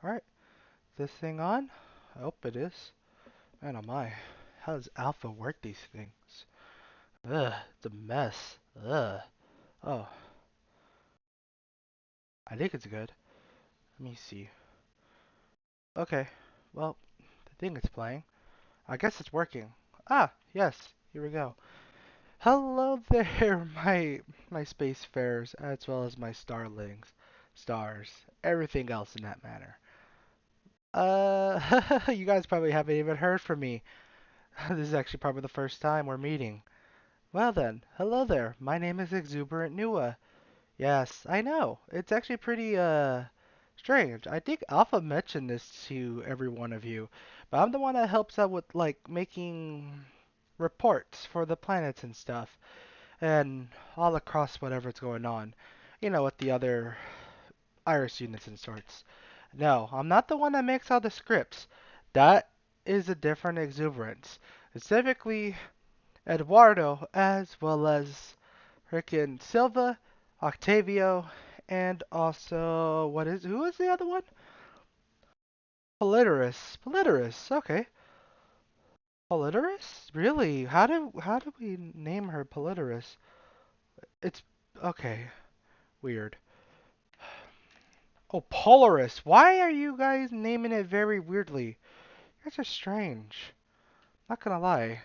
Alright, this thing on? I hope it is. Man, oh my. How does Alpha work these things? Ugh, it's a mess. Ugh. Oh, I think it's good. Let me see. Okay, well, the thing is playing. I guess it's working. Ah, yes, here we go. Hello there, my spacefarers, as well as my starlings, stars, everything else in that manner. You guys probably haven't even heard from me. This is actually probably the first time we're meeting. Well then, hello there. My name is Exuberant Nua. Yes, I know. It's actually pretty strange. I think Alpha mentioned this to every one of you, but I'm the one that helps out with like making reports for the planets and stuff, and all across whatever's going on. You know, with the other Iris units and sorts. No, I'm not the one that makes all the scripts. That is a different exuberance. Specifically, Eduardo, as well as frickin' Silva, Octavio, and also who is the other one? Politeris. Politeris. Okay. Politeris? Really? How do we name her Politeris? It's okay. Weird. Oh, Polaris. Why are you guys naming it very weirdly? You guys are strange. Not gonna lie.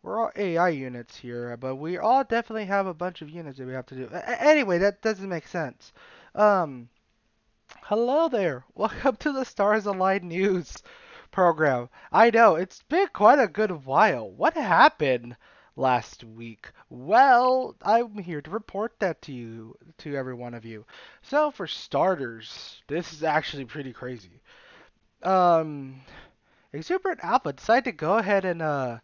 We're all AI units here, but we all definitely have a bunch of units that we have to do. Anyway, that doesn't make sense. Um, Hello there. Welcome to the Stars Align News program. I know, it's been quite a good while. What happened last week? Well, I'm here to report that to you, to every one of you. So, for starters, this is actually pretty crazy. Um, Exuberant Alpha decided to go ahead and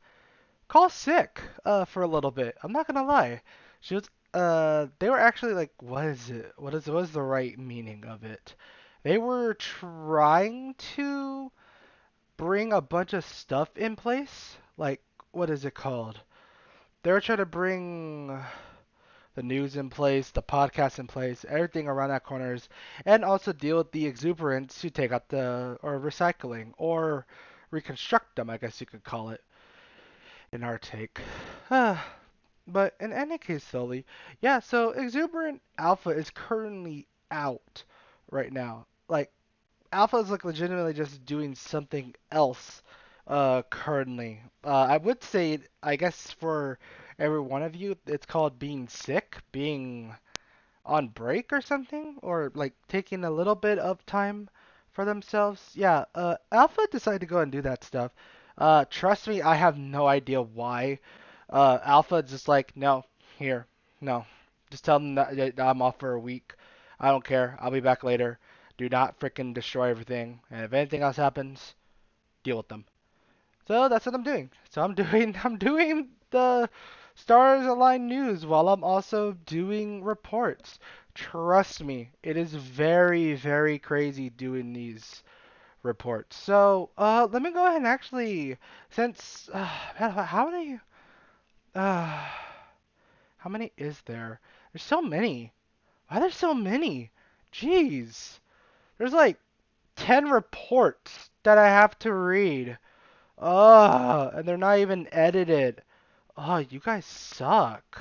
call sick for a little bit. I'm not gonna lie. She was they were actually like, what is it? What is the right meaning of it? They were trying to bring a bunch of stuff in place. Like, what is it called? They were trying to bring the news in place, the podcast in place, everything around that corners, and also deal with the exuberance to take out the or recycling or reconstruct them, I guess you could call it in our take. But in any case, Sully, yeah, so Exuberant Alpha is currently out right now. Like, Alpha is like legitimately just doing something else currently. I would say, I guess for every one of you, it's called being sick, being on break or something, or like taking a little bit of time for themselves. Yeah, Alpha decided to go and do that stuff. Trust me, I have no idea why. Alpha just like, no, here, no. Just tell them that I'm off for a week. I don't care. I'll be back later. Do not freaking destroy everything. And if anything else happens, deal with them. So that's what I'm doing. So I'm doing the Stars Align news while I'm also doing reports. Trust me, it is very, very crazy doing these reports. So, let me go ahead and actually, since, man, uh, how many is there? There's so many. Why are there so many? Jeez. There's like 10 reports that I have to read. And they're not even edited. Oh, you guys suck.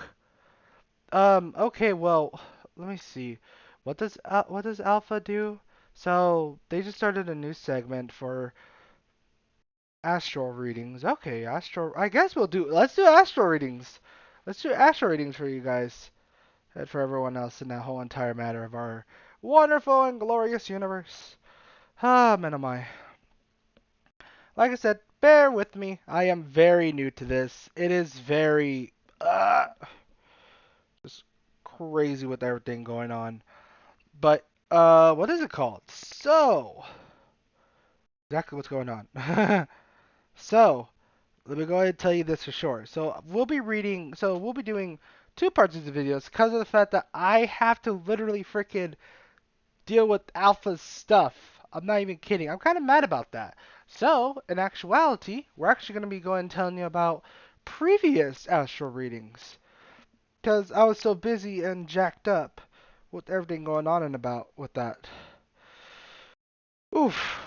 Okay, well, let me see. What does Alpha do? So, they just started a new segment for astral readings. Okay, astral. I guess let's do astral readings. Let's do astral readings for you guys and for everyone else in that whole entire matter of our wonderful and glorious universe. Ah, man, oh my. Like I said, bear with me. I am very new to this. It is very just crazy with everything going on. But what is it called? So, exactly what's going on. So, let me go ahead and tell you this for sure. We'll be doing two parts of the videos because of the fact that I have to literally freaking deal with Alpha's stuff. I'm not even kidding. I'm kind of mad about that. So, in actuality, we're actually going to be going and telling you about previous astral readings because I was so busy and jacked up with everything going on and about with that. Oof.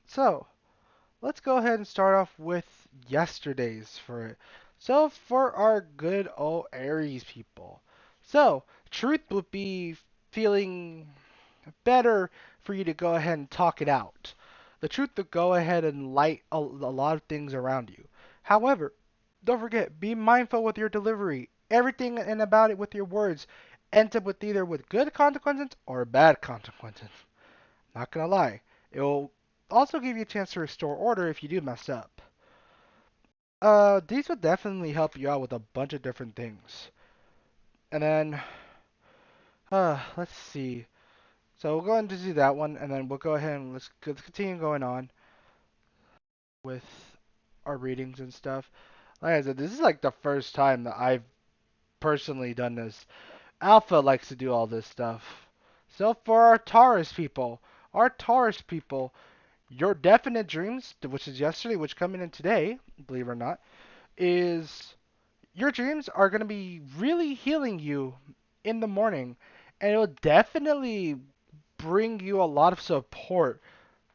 So, let's go ahead and start off with yesterday's for it. So, for our good old Aries people. So, truth would be feeling better for you to go ahead and talk it out. The truth to go ahead and light a lot of things around you. However, don't forget, be mindful with your delivery. Everything and about it with your words ends up with either with good consequences or bad consequences. Not gonna lie. It will also give you a chance to restore order if you do mess up. These will definitely help you out with a bunch of different things. And then, let's see. So we'll go ahead and just do that one, and then we'll go ahead and let's continue going on with our readings and stuff. Like I said, this is like the first time that I've personally done this. Alpha likes to do all this stuff. So for our Taurus people, your definite dreams, which is yesterday, which coming in today, believe it or not, is your dreams are going to be really healing you in the morning, and it will definitely bring you a lot of support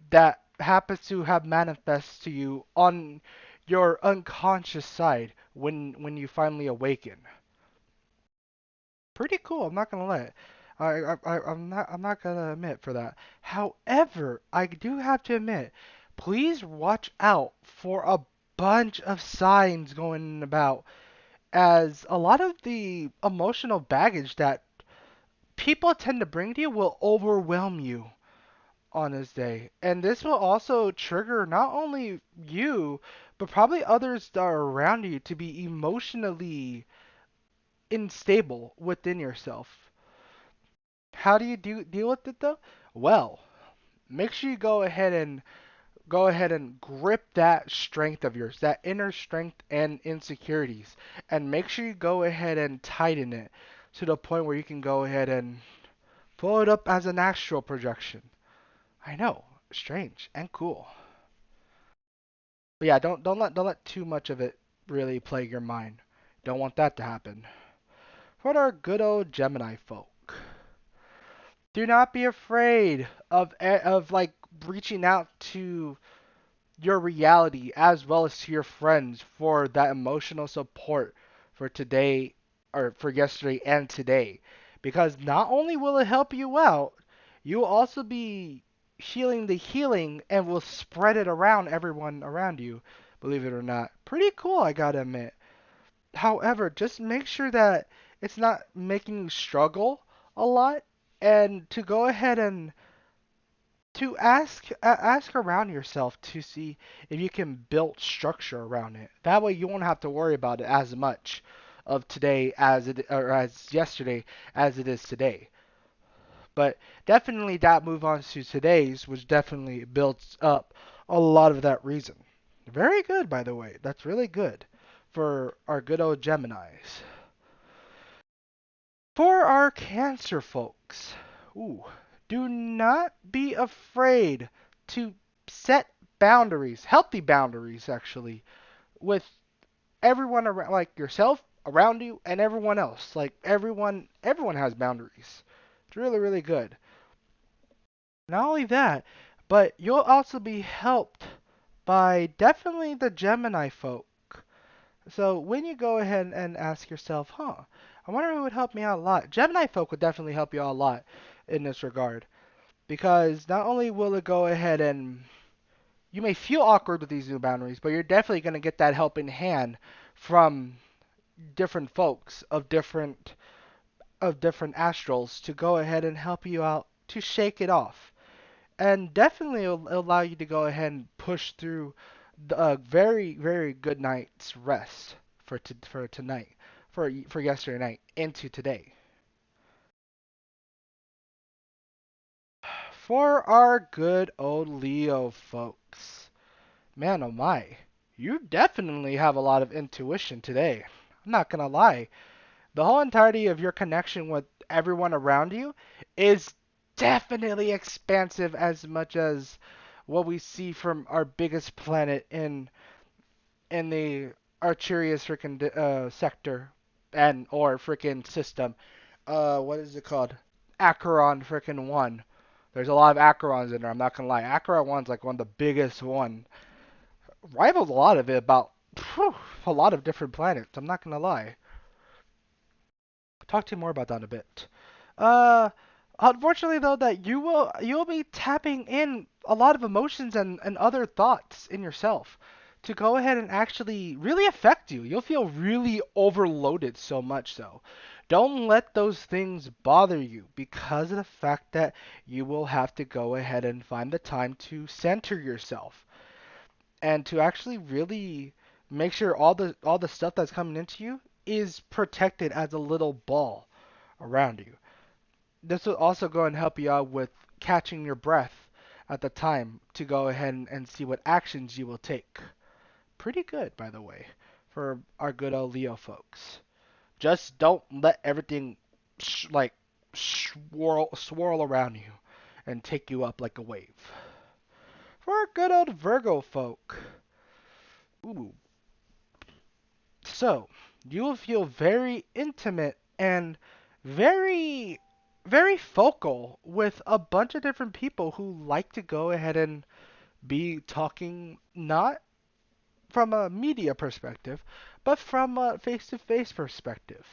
that happens to have manifest to you on your unconscious side when you finally awaken. Pretty cool, I'm not gonna lie. I'm not gonna admit for that. However, I do have to admit, please watch out for a bunch of signs going about, as a lot of the emotional baggage that people tend to bring to you will overwhelm you on this day. And this will also trigger not only you, but probably others that are around you to be emotionally unstable within yourself. How do you deal with it though? Well, make sure you go ahead and grip that strength of yours, that inner strength and insecurities, and make sure you go ahead and tighten it to the point where you can go ahead and pull it up as an astral projection. I know, strange and cool. But yeah, don't let too much of it really plague your mind. Don't want that to happen. For our good old Gemini folk, do not be afraid of like reaching out to your reality as well as to your friends for that emotional support for today or for yesterday and today. Because not only will it help you out, you will also be healing the healing and will spread it around everyone around you. Believe it or not. Pretty cool, I gotta admit. However, just make sure that it's not making you struggle a lot, and to go ahead and to ask around yourself to see if you can build structure around it. That way you won't have to worry about it as much of today as it or as yesterday as it is today. But definitely that move on to today's, which definitely builds up a lot of that reason. Very good, by the way. That's really good for our good old Geminis. For our Cancer folks, ooh, do not be afraid to set boundaries, healthy boundaries actually, with everyone around, like yourself, around you, and everyone else. Like everyone has boundaries. It's really, really good. Not only that, but you'll also be helped by definitely the Gemini folk. So when you go ahead and ask yourself, I wonder who would help me out a lot. Gemini folk would definitely help you out a lot in this regard. Because not only will it go ahead and you may feel awkward with these new boundaries, but you're definitely going to get that helping hand from different folks of different astrals to go ahead and help you out to shake it off. And definitely it'll allow you to go ahead and push through a very, very good night's rest for tonight, for yesterday night into today. For our good old Leo folks, man oh my, you definitely have a lot of intuition today. I'm not gonna lie. The whole entirety of your connection with everyone around you is definitely expansive as much as what we see from our biggest planet in the Arcturus freaking sector and or freaking system. What is it called? Acheron freaking 1. There's a lot of Acherons in there, I'm not gonna lie. Acheron 1's like one of the biggest one. Rivals a lot of it about a lot of different planets, I'm not gonna lie. I'll talk to you more about that in a bit. Uh, Unfortunately though, that you'll be tapping in a lot of emotions and other thoughts in yourself to go ahead and actually really affect you. You'll feel really overloaded so much so. Don't let those things bother you because of the fact that you will have to go ahead and find the time to center yourself and to actually really make sure all the stuff that's coming into you is protected as a little ball around you. This will also go and help you out with catching your breath at the time to go ahead and see what actions you will take. Pretty good, by the way, for our good old Leo folks. Just don't let everything like swirl around you and take you up like a wave. For our good old Virgo folk. Ooh. So, you will feel very intimate and very very focal with a bunch of different people who like to go ahead and be talking not from a media perspective, but from a face-to-face perspective.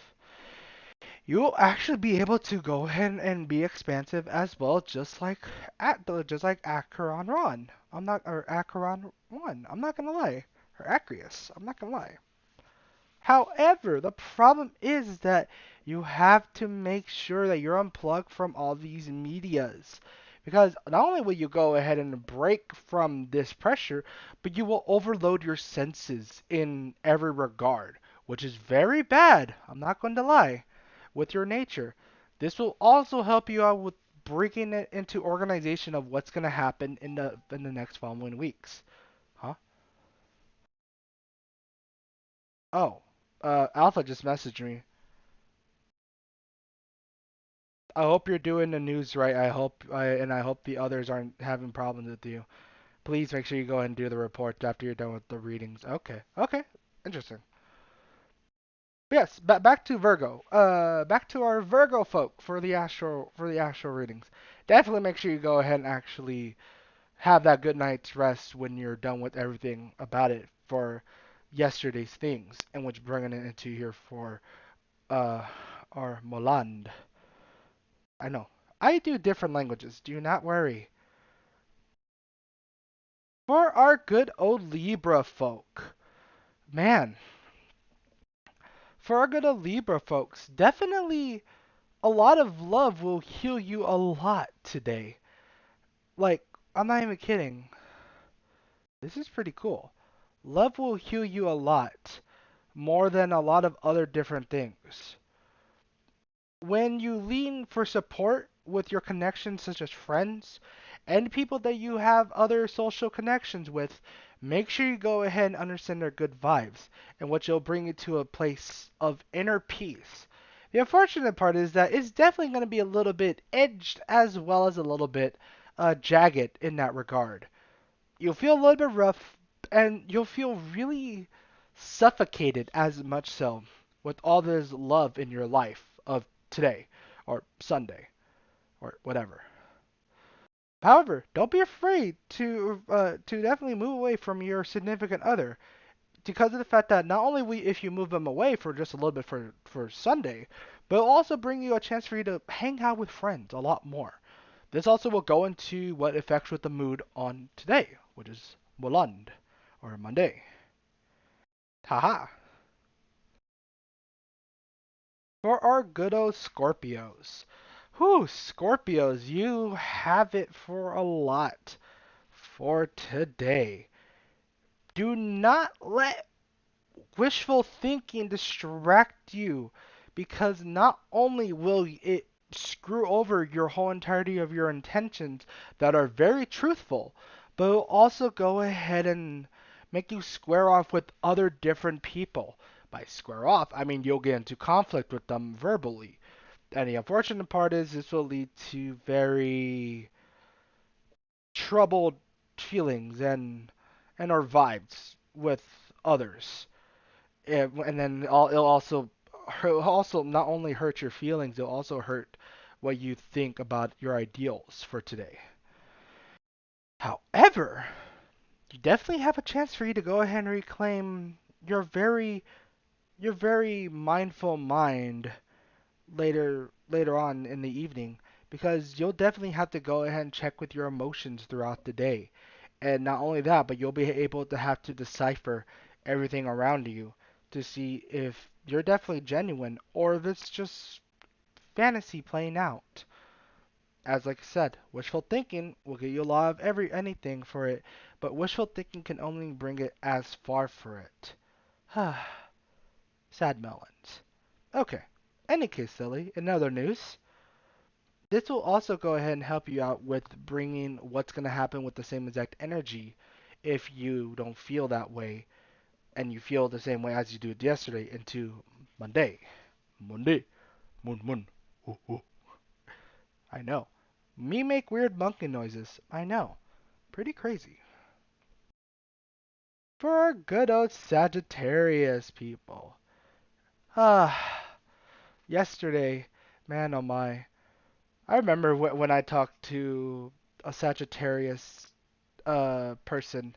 You'll actually be able to go ahead and be expansive as well, just like Acheron Ron. I'm not or Acheron One. I'm not gonna lie, or Acrius. I'm not gonna lie. However, the problem is that you have to make sure that you're unplugged from all these medias. Because not only will you go ahead and break from this pressure, but you will overload your senses in every regard, which is very bad, I'm not going to lie, with your nature. This will also help you out with breaking it into organization of what's going to happen in the next following weeks. Huh? Oh, Alpha just messaged me. I hope you're doing the news right. I hope the others aren't having problems with you. Please make sure you go ahead and do the report after you're done with the readings. Okay. Okay. Interesting. But yes, back to Virgo. Back to our Virgo folk for the astral readings. Definitely make sure you go ahead and actually have that good night's rest when you're done with everything about it for yesterday's things, and which bringing it into here for uh our Moland. I know. I do different languages. Do not worry. For our good old Libra folk. Man, for our good old Libra folks, definitely a lot of love will heal you a lot today. Like, I'm not even kidding. This is pretty cool. Love will heal you a lot more than a lot of other different things. When you lean for support with your connections, such as friends and people that you have other social connections with, make sure you go ahead and understand their good vibes and what you'll bring you to a place of inner peace. The unfortunate part is that it's definitely going to be a little bit edged as well as a little bit jagged in that regard. You'll feel a little bit rough and you'll feel really suffocated as much so with all this love in your life of today or Sunday or whatever. However, don't be afraid to definitely move away from your significant other because of the fact that not only if you move them away for just a little bit for Sunday, but it'll also bring you a chance for you to hang out with friends a lot more. This also will go into what affects with the mood on today, which is Moland or Monday. Haha. For our good old Scorpios. Whew, Scorpios, you have it for a lot for today. Do not let wishful thinking distract you because not only will it screw over your whole entirety of your intentions that are very truthful, but it will also go ahead and make you square off with other different people. By square off, I mean you'll get into conflict with them verbally. And the unfortunate part is this will lead to very troubled feelings and or vibes with others. And then it'll also not only hurt your feelings, it'll also hurt what you think about your ideals for today. However, you definitely have a chance for you to go ahead and reclaim your very mindful mind later on in the evening, because you'll definitely have to go ahead and check with your emotions throughout the day. And not only that, but you'll be able to have to decipher everything around you to see if you're definitely genuine or if it's just fantasy playing out. As like I said, wishful thinking will get you a lot of anything for it, but wishful thinking can only bring it as far for it. Sad melons. Okay. Any case, silly. In other news, this will also go ahead and help you out with bringing what's going to happen with the same exact energy if you don't feel that way and you feel the same way as you did yesterday into Monday. Monday. Mon. Ooh, ooh. I know. Me make weird monkey noises. I know. Pretty crazy. For our good old Sagittarius people. Ah, yesterday, man oh my. I remember when I talked to a Sagittarius person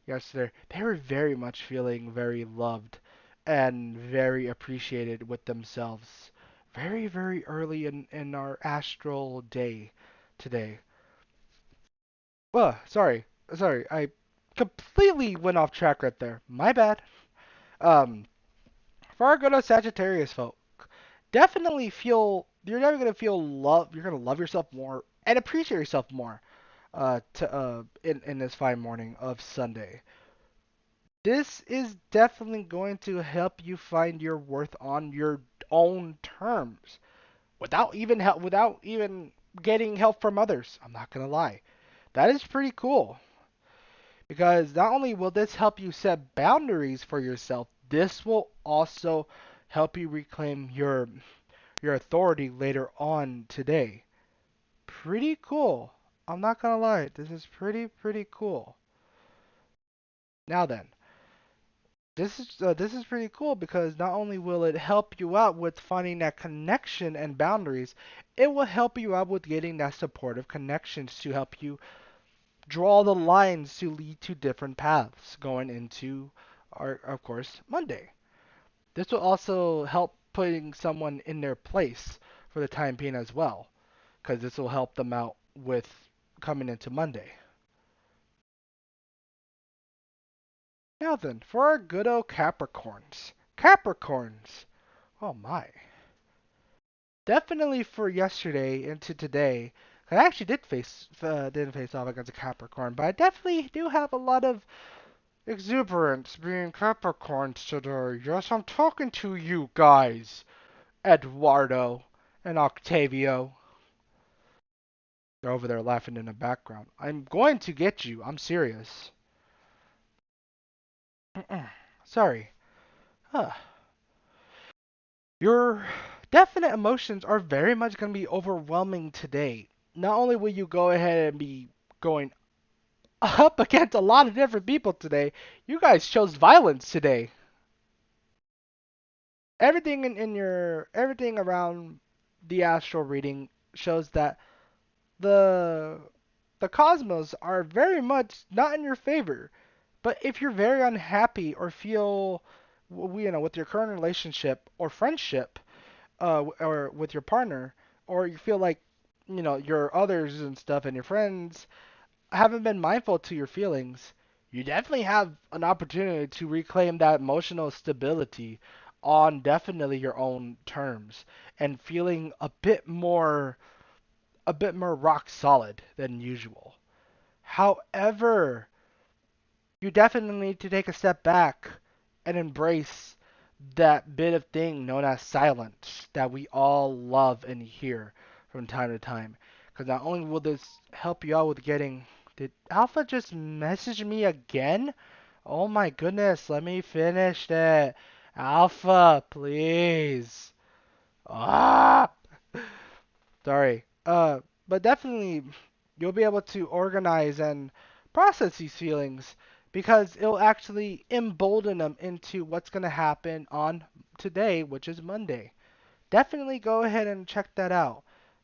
yesterday. They were very much feeling very loved and very appreciated with themselves. Very, very early in our astral day today. Sorry, I completely went off track right there. My bad. Um, for our good old Sagittarius folk, definitely feel you're never gonna feel love. You're gonna love yourself more and appreciate yourself more. In this fine morning of Sunday. This is definitely going to help you find your worth on your own terms without even getting help from others. I'm not gonna lie. That is pretty cool because not only will this help you set boundaries for yourself, this will also help you reclaim your authority later on today. Pretty cool. I'm not gonna lie. This is pretty cool. Now then, this is pretty cool because not only will it help you out with finding that connection and boundaries, it will help you out with getting that supportive connections to help you draw the lines to lead to different paths going into our, of course, Monday. This will also help putting someone in their place for the time being as well, because this will help them out with coming into Monday. Now then, for our good old Capricorns. Capricorns! Oh my. Definitely for yesterday into today, I actually didn't face off against a Capricorn, but I definitely do have a lot of exuberance being Capricorns today. Yes, I'm talking to you guys, Eduardo and Octavio. They're over there laughing in the background. I'm going to get you. I'm serious. Sorry. Huh. Your definite emotions are very much going to be overwhelming today. Not only will you go ahead and be going up against a lot of different people today, you guys chose violence today. Everything in your everything around the astral reading shows that the the cosmos are very much not in your favor. But if you're very unhappy or feel with your current relationship or friendship, or with your partner, or you feel like your others and stuff and your friends haven't been mindful to your feelings, you definitely have an opportunity to reclaim that emotional stability on definitely your own terms and feeling a bit more rock solid than usual. However, you definitely need to take a step back and embrace that bit of thing known as silence that we all love and hear from time to time. Because not only will this help you out with getting. Did Alpha just message me again? Oh my goodness, let me finish that. Alpha, please. Ah! Sorry. But definitely you'll be able to organize and process these feelings because it'll actually embolden them into what's going to happen on today, which is Monday. Definitely go ahead and check that out.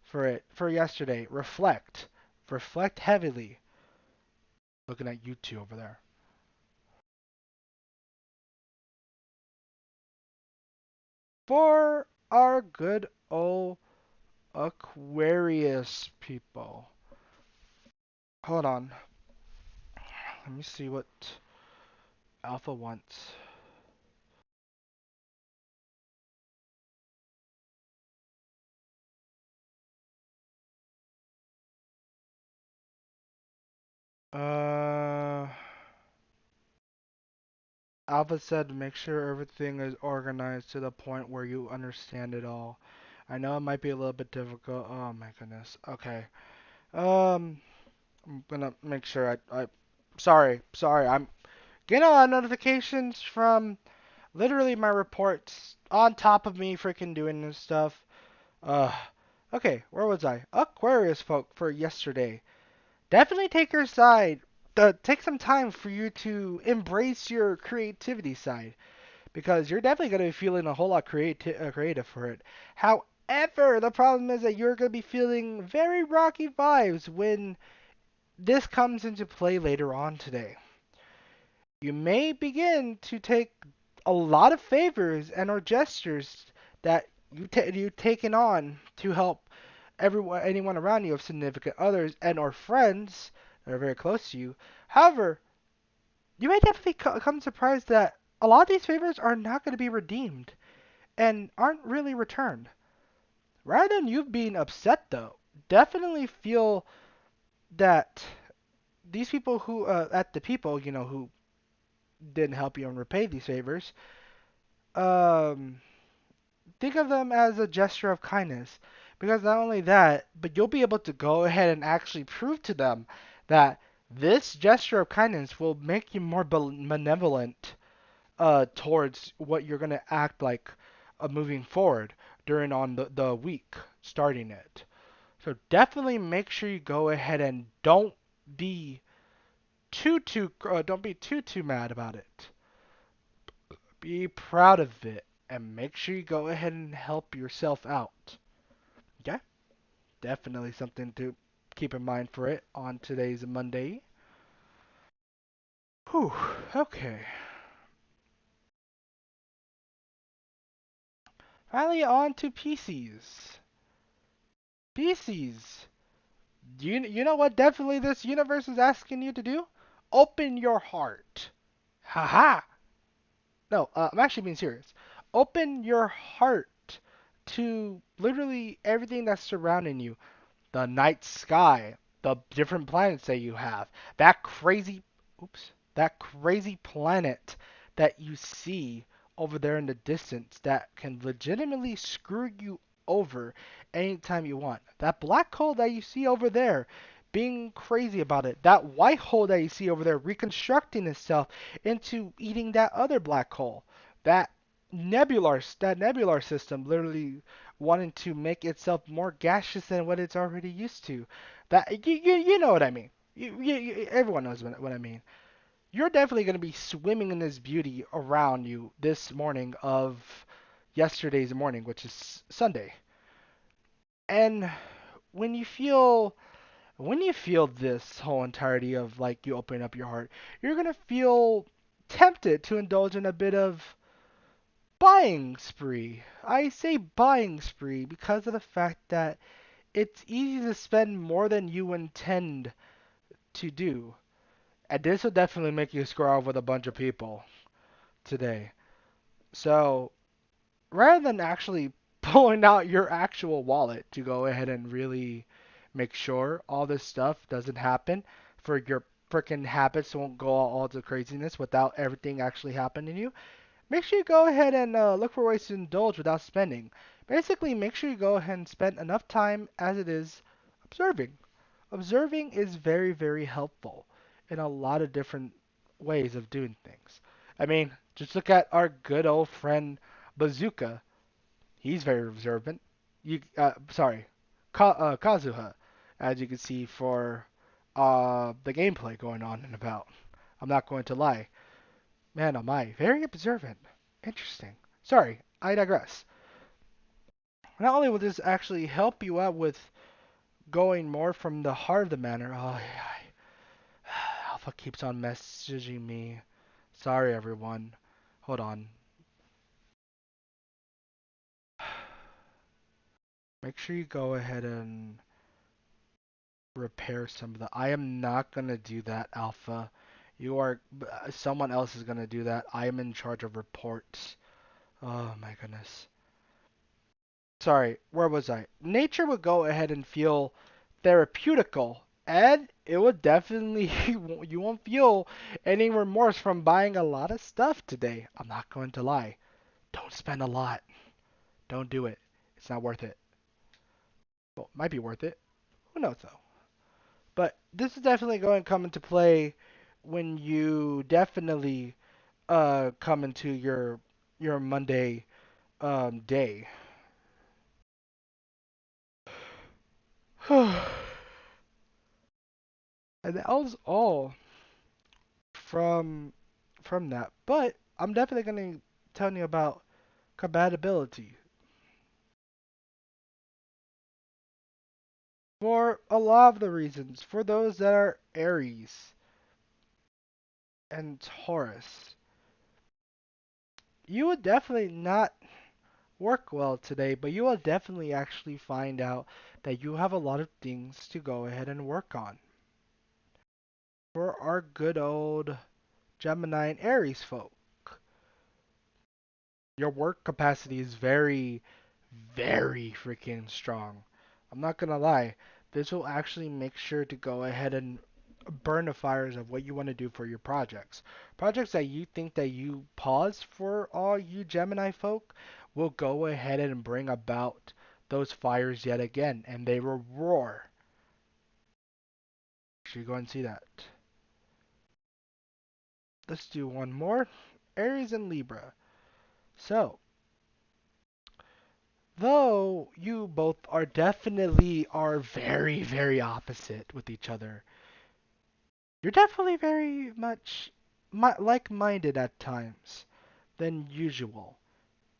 for yesterday. Reflect. Reflect heavily. Looking at you two over there. For our good old Aquarius people. Hold on. Let me see what Alpha wants. Uh, Alpha said make sure everything is organized to the point where you understand it all. I know it might be a little bit difficult. Oh my goodness. Okay. Um, I'm gonna make sure sorry. I'm getting a lot of notifications from literally my reports on top of me freaking doing this stuff. Uh, okay, where was I? Aquarius folk for yesterday. Definitely take your side. Take some time for you to embrace your creativity side because you're definitely going to be feeling a whole lot creative for it. However, the problem is that you're going to be feeling very rocky vibes when this comes into play later on today. You may begin to take a lot of favors and or gestures that you've taken on to help anyone around you of significant others and or friends that are very close to you. However, you may definitely come surprised that a lot of these favors are not going to be redeemed and aren't really returned. Rather than you being upset though, definitely feel that these people who at the people who didn't help you and repay these favors, um, think of them as a gesture of kindness. Because not only that, but you'll be able to go ahead and actually prove to them that this gesture of kindness will make you more benevolent towards what you're going to act like moving forward during on the week starting it. So definitely make sure you go ahead and be don't be too mad about it. Be proud of it and make sure you go ahead and help yourself out. Okay? Definitely something to keep in mind for it on today's Monday. Whew, okay. Finally on to PCs. PCs. You know what definitely this universe is asking you to do? Open your heart. Haha. No, I'm actually being serious. Open your heart to literally everything that's surrounding you. The night sky, the different planets that you have, that crazy, that crazy planet that you see over there in the distance that can legitimately screw you over anytime you want. That black hole that you see over there, being crazy about it. That white hole that you see over there reconstructing itself into eating that other black hole. That nebular system literally wanting to make itself more gaseous than what it's already used to. That you know what I mean. Everyone knows what I mean. You're definitely going to be swimming in this beauty around you this morning of yesterday's morning, which is Sunday. And when you feel when you feel this whole entirety of like you opening up your heart, you're going to feel tempted to indulge in a bit of buying spree. I say buying spree because of the fact that it's easy to spend more than you intend to do. And this will definitely make you square off with a bunch of people today. So rather than actually pulling out your actual wallet to go ahead and really make sure all this stuff doesn't happen, for your freaking habits won't go all to craziness without everything actually happening to you, make sure you go ahead and look for ways to indulge without spending. Basically, make sure you go ahead and spend enough time as it is observing. Observing is very, very helpful in a lot of different ways of doing things. I mean, just look at our good old friend Bazooka. He's very observant. Sorry, Kazuha, as you can see for the gameplay going on and about. I'm not going to lie. Man, oh my, very observant. Interesting. Sorry, I digress. Not only will this actually help you out with going more from the heart of the matter. Oh, Alpha keeps on messaging me. Sorry, everyone. Hold on. Make sure you go ahead and repair some of the. I am not gonna do that, Alpha. You are. Someone else is gonna do that. I am in charge of reports. Oh my goodness. Sorry, where was I? Nature would go ahead and feel therapeutical, and it would definitely. You won't feel any remorse from buying a lot of stuff today. I'm not going to lie. Don't spend a lot. Don't do it. It's not worth it. Well, might be worth it. Who knows though? But this is definitely going to come into play when you definitely come into your Monday day. And that was all from from that. But I'm definitely going to tell you about compatibility. For a lot of the reasons, for those that are Aries and Taurus, you would definitely not work well today, but you will definitely actually find out that you have a lot of things to go ahead and work on. For our good old Gemini and Aries folk, your work capacity is very, very freaking strong. I'm not gonna lie, this will actually make sure to go ahead and burn the fires of what you want to do for your projects. Projects that you think that you pause for all you Gemini folk will go ahead and bring about those fires yet again, and they will roar. Should you go and see that? Let's do one more. Aries and Libra. So, though you both are definitely are very, very opposite with each other, you're definitely very much like-minded at times than usual.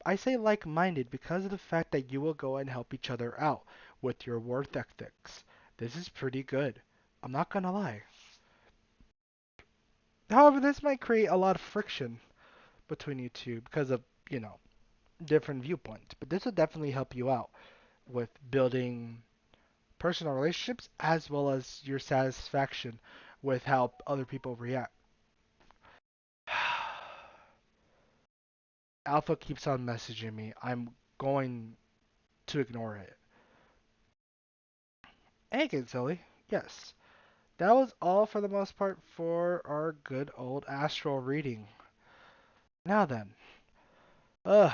I say like-minded because of the fact that you will go and help each other out with your work ethics. This is pretty good. I'm not gonna lie. However, this might create a lot of friction between you two because of, different viewpoints. But this will definitely help you out with building personal relationships as well as your satisfaction with how other people react. Alpha keeps on messaging me. I'm going to ignore it. Hey, Kid Silly. Yes, that was all for the most part for our good old astral reading. Now then, ugh,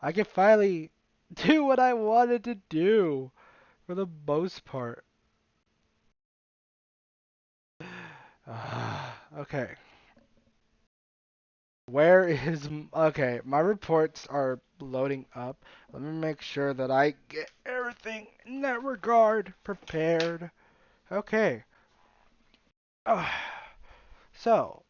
I can finally do what I wanted to do for the most part. Okay. Okay, my reports are loading up. Let me make sure that I get everything in that regard prepared. Okay. Uh, so,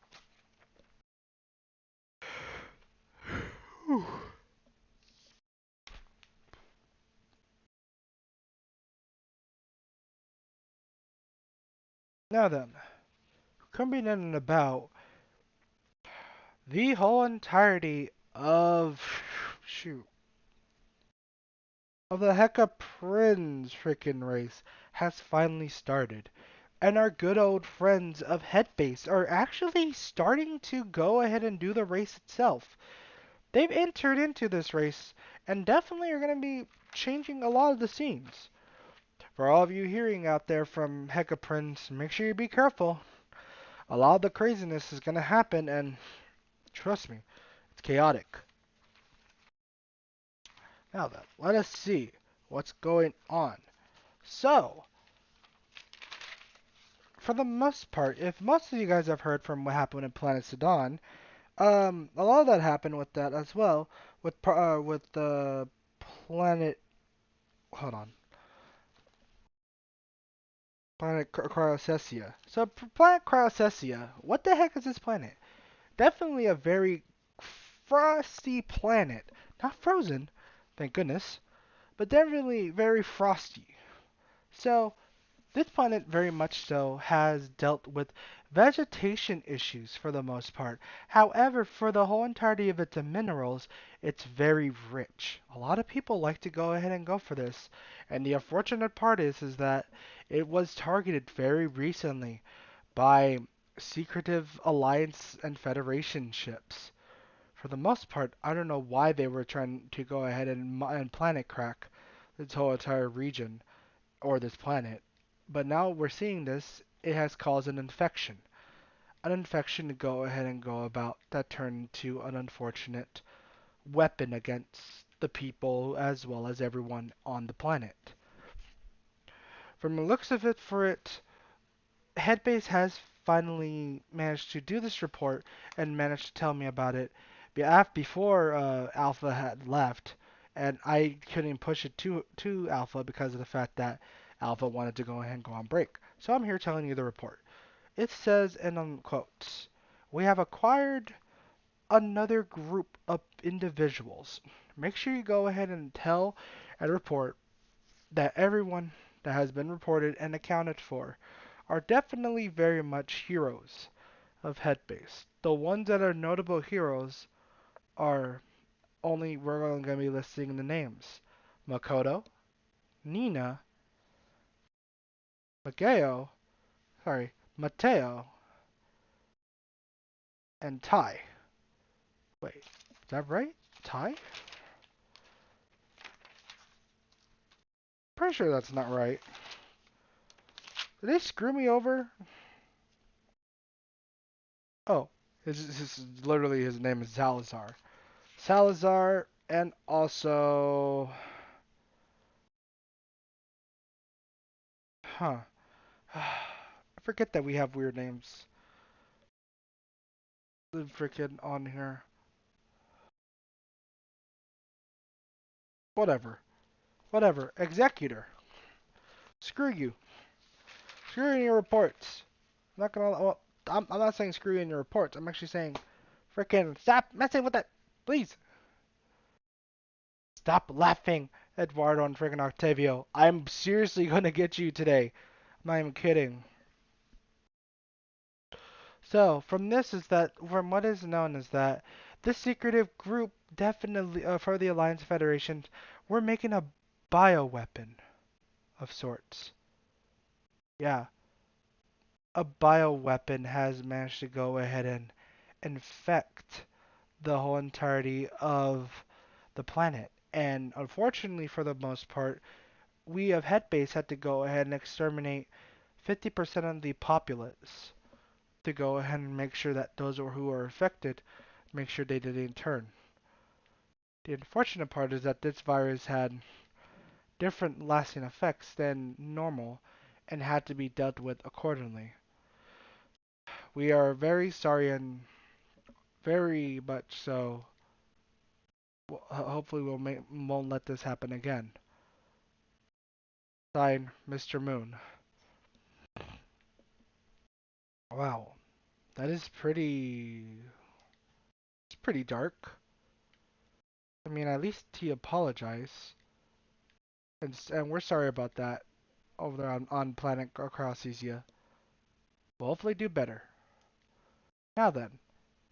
now then, coming in and about the whole entirety shoot, of the Hecka Prince frickin' race has finally started. And our good old friends of Headbase are actually starting to go ahead and do the race itself. They've entered into this race and definitely are going to be changing a lot of the scenes. For all of you hearing out there from Hecka Prince, make sure you be careful. A lot of the craziness is going to happen, and trust me, it's chaotic. Now then, let us see what's going on. So, for the most part, if most of you guys have heard from what happened in Planet Sidon, a lot of that happened with that as well, with the planet. Hold on, planet Cryosessia. So, planet Cryosessia, what the heck is this planet? Definitely a very frosty planet. Not frozen, thank goodness, but definitely very frosty. So, this planet very much so has dealt with vegetation issues for the most part. However, for the whole entirety of its minerals, it's very rich. A lot of people like to go ahead and go for this. And the unfortunate part is that it was targeted very recently by secretive alliance and federation ships. For the most part, I don't know why they were trying to go ahead and planet crack this whole entire region or this planet. But now we're seeing this, it has caused an infection. An infection to go ahead and go about that turned into an unfortunate weapon against the people as well as everyone on the planet. From the looks of it, for it, Headbase has finally managed to do this report and managed to tell me about it before Alpha had left, and I couldn't push it to Alpha because of the fact that Alpha wanted to go ahead and go on break. So I'm here telling you the report. It says, and on quotes, we have acquired another group of individuals. Make sure you go ahead and tell and report that everyone that has been reported and accounted for are definitely very much heroes of Headbase. The ones that are notable heroes are we're only going to be listing the names: Makoto, Nina, Mageo, Mateo, and Tai. Wait, is that right? Tai? Pretty sure that's not right. Did they screw me over? Oh, literally his name is Salazar. Salazar, and also, huh? I forget that we have weird names. The freaking on here. Whatever. Whatever. Executor. Screw you. Screw you in your reports. I'm not gonna. Well, I'm not saying screw you in your reports. I'm actually saying, freaking stop messing with that, please. Stop laughing, Eduardo and freaking Octavio. I'm seriously gonna get you today. I'm not even kidding. So, from what is known is that this secretive group definitely, for the Alliance Federation, we're making a bioweapon of sorts. Yeah, a bioweapon has managed to go ahead and infect the whole entirety of the planet. And unfortunately, for the most part, we of Headbase had to go ahead and exterminate 50% of the populace to go ahead and make sure that those who are affected, make sure they didn't turn. The unfortunate part is that this virus had different lasting effects than normal and had to be dealt with accordingly. We are very sorry and very much so. Hopefully, won't let this happen again. Signed, Mr. Moon. Wow, that is pretty. It's pretty dark. I mean, at least he apologized, and we're sorry about that over there on planet Acrosysia. We'll hopefully do better. Now then,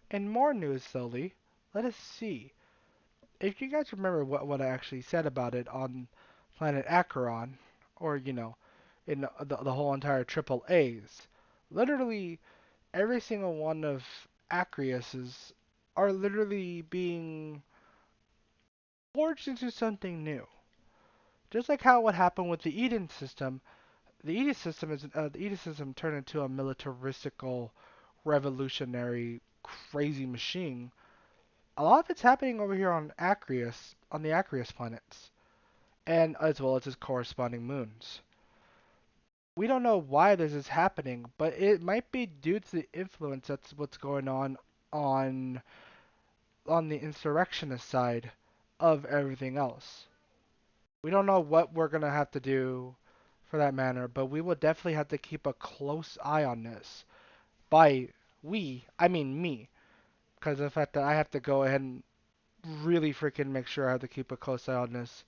in more news, Sully, let us see. If you guys remember what I actually said about it on planet Acheron, or, in the whole entire triple A's, literally every single one of Acreus's are literally being forged into something new. Just like how what happened with the Eden system, the Eden system turned into a militaristical, revolutionary, crazy machine. A lot of it's happening over here on the Acreus planets, and as well as its corresponding moons. We don't know why this is happening, but it might be due to the influence that's what's going on on the insurrectionist side of everything else. We don't know what we're gonna have to do for that matter, but we will definitely have to keep a close eye on this. By we, I mean me, because of the fact that I have to go ahead and really freaking make sure I have to keep a close eye on this.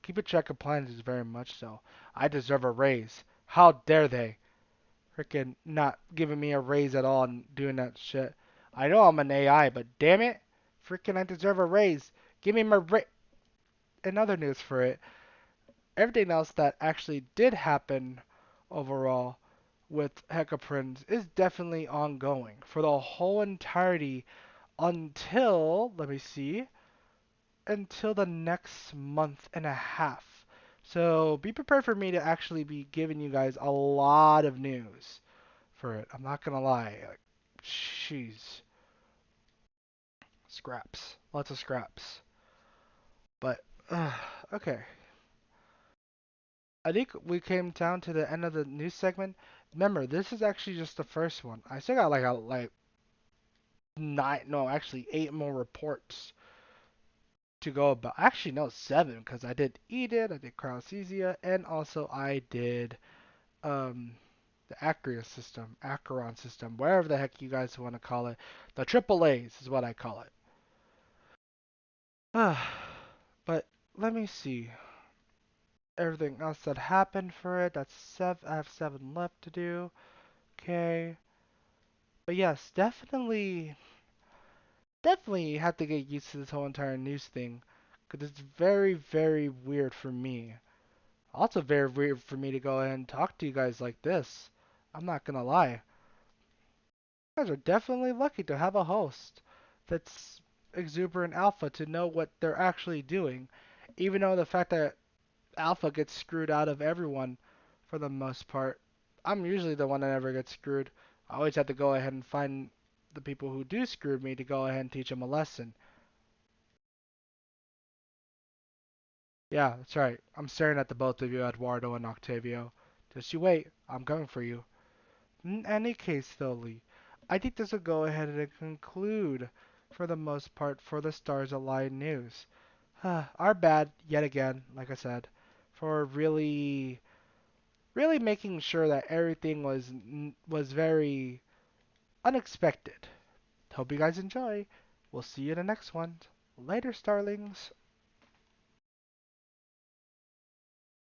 Keep a track of plans is very much so. I deserve a raise. How dare they? Freaking not giving me a raise at all and doing that shit. I know I'm an AI, but damn it. Freaking I deserve a raise. Give me my raise. In other news for it, everything else that actually did happen overall with Hecaprince is definitely ongoing for the whole entirety until, let me see, until the next month and a half. So be prepared for me to actually be giving you guys a lot of news for it. I'm not gonna lie. Like, jeez. Scraps. Lots of scraps. But, okay. I think we came down to the end of the news segment. Remember, this is actually just the first one. I still got like nine, no, actually eight more reports to go about. Actually, no, seven, because I did Edith, I did Cryocesia, and also I did um the Acheron system, wherever the heck you guys want to call it. The triple A's is what I call it. But let me see everything else that happened for it. That's seven. I have seven left to do. Okay. But yes, definitely had to get used to this whole entire news thing, because it's very, very weird for me. Also very weird for me to go ahead and talk to you guys like this. I'm not gonna lie. You guys are definitely lucky to have a host that's exuberant alpha to know what they're actually doing, even though the fact that alpha gets screwed out of everyone for the most part. I'm usually the one that never gets screwed. I always have to go ahead and find the people who do screw me to go ahead and teach them a lesson. Yeah, that's right. I'm staring at the both of you, Eduardo and Octavio. Just you wait. I'm coming for you. In any case, though, Lee, I think this will go ahead and conclude, for the most part, for the Stars Align news. Our bad, yet again, like I said, for really making sure that everything was very unexpected. Hope you guys enjoy. We'll see you in the next one. Later, Starlings.